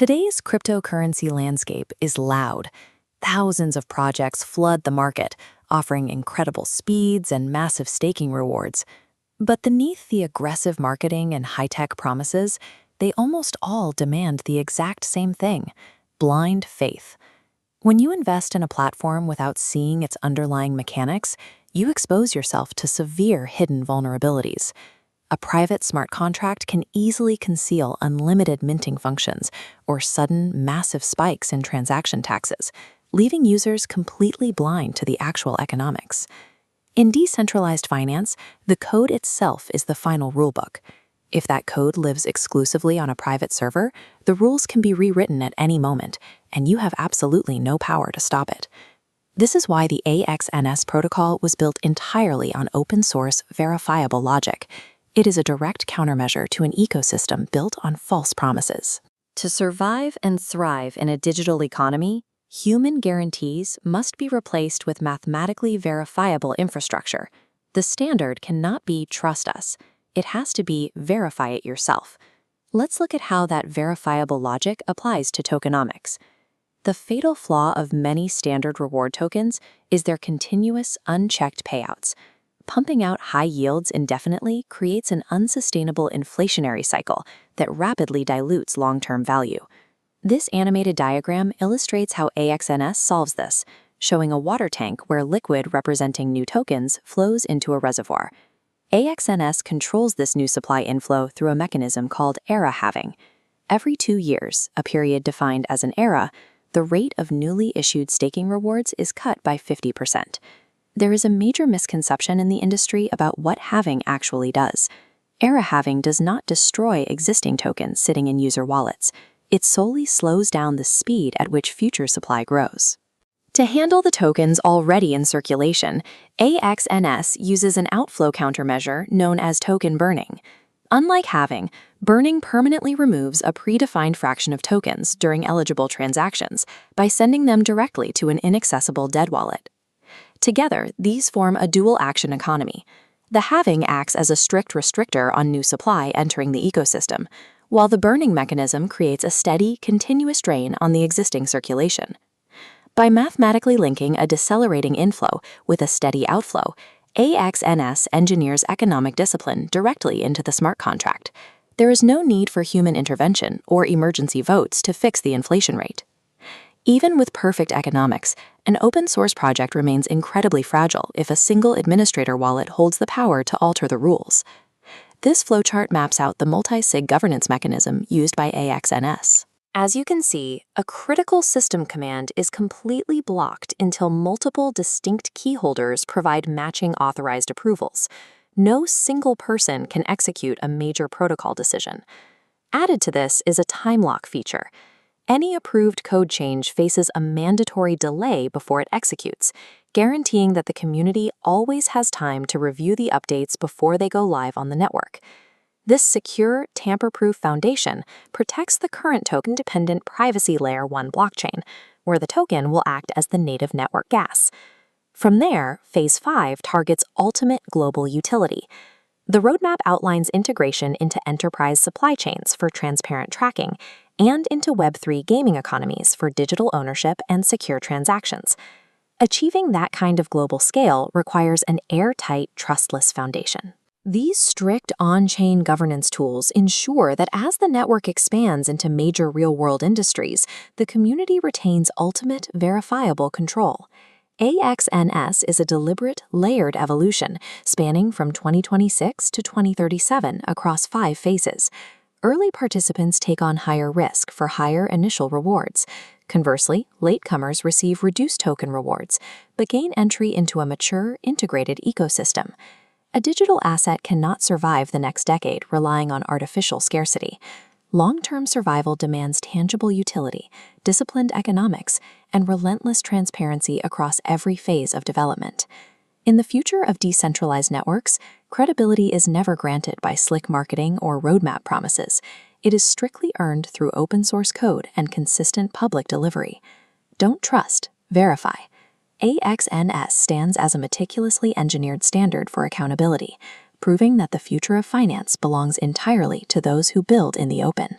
Today's cryptocurrency landscape is loud. Thousands of projects flood the market, offering incredible speeds and massive staking rewards. But beneath the aggressive marketing and high-tech promises, they almost all demand the exact same thing: blind faith. When you invest in a platform without seeing its underlying mechanics, you expose yourself to severe hidden vulnerabilities. A private smart contract can easily conceal unlimited minting functions or sudden, massive spikes in transaction taxes, leaving users completely blind to the actual economics. In decentralized finance, the code itself is the final rulebook. If that code lives exclusively on a private server, the rules can be rewritten at any moment, and you have absolutely no power to stop it. This is why the AXNS protocol was built entirely on open-source, verifiable logic. It is a direct countermeasure to an ecosystem built on false promises. To survive and thrive in a digital economy, human guarantees must be replaced with mathematically verifiable infrastructure. The standard cannot be trust us. It has to be verify it yourself. Let's look at how that verifiable logic applies to tokenomics. The fatal flaw of many standard reward tokens is their continuous, unchecked payouts. Pumping out high yields indefinitely creates an unsustainable inflationary cycle that rapidly dilutes long-term value. This animated diagram illustrates how AXNS solves this, showing a water tank where liquid representing new tokens flows into a reservoir. AXNS controls this new supply inflow through a mechanism called era halving. Every 2 years, a period defined as an era, the rate of newly issued staking rewards is cut by 50%. There is a major misconception in the industry about what halving actually does. Era halving does not destroy existing tokens sitting in user wallets. It solely slows down the speed at which future supply grows. To handle the tokens already in circulation, AXNS uses an outflow countermeasure known as token burning. Unlike halving, burning permanently removes a predefined fraction of tokens during eligible transactions by sending them directly to an inaccessible dead wallet. Together, these form a dual-action economy. The halving acts as a strict restrictor on new supply entering the ecosystem, while the burning mechanism creates a steady, continuous drain on the existing circulation. By mathematically linking a decelerating inflow with a steady outflow, AXNS engineers economic discipline directly into the smart contract. There is no need for human intervention or emergency votes to fix the inflation rate. Even with perfect economics, an open-source project remains incredibly fragile if a single administrator wallet holds the power to alter the rules. This flowchart maps out the multi-sig governance mechanism used by AXNS. As you can see, a critical system command is completely blocked until multiple distinct key holders provide matching authorized approvals. No single person can execute a major protocol decision. Added to this is a time lock feature. Any approved code change faces a mandatory delay before it executes, guaranteeing that the community always has time to review the updates before they go live on the network. This secure, tamper-proof foundation protects the current token-dependent privacy layer 1 blockchain, where the token will act as the native network gas. From there, Phase 5 targets ultimate global utility. The roadmap outlines integration into enterprise supply chains for transparent tracking and into Web3 gaming economies for digital ownership and secure transactions. Achieving that kind of global scale requires an airtight, trustless foundation. These strict on-chain governance tools ensure that as the network expands into major real-world industries, the community retains ultimate, verifiable control. AXNS is a deliberate, layered evolution spanning from 2026 to 2037 across 5 phases. Early participants take on higher risk for higher initial rewards. Conversely, latecomers receive reduced token rewards, but gain entry into a mature, integrated ecosystem. A digital asset cannot survive the next decade relying on artificial scarcity. Long-term survival demands tangible utility, disciplined economics, and relentless transparency across every phase of development. In the future of decentralized networks, credibility is never granted by slick marketing or roadmap promises. It is strictly earned through open-source code and consistent public delivery. Don't trust, verify. AXNS stands as a meticulously engineered standard for accountability, proving that the future of finance belongs entirely to those who build in the open.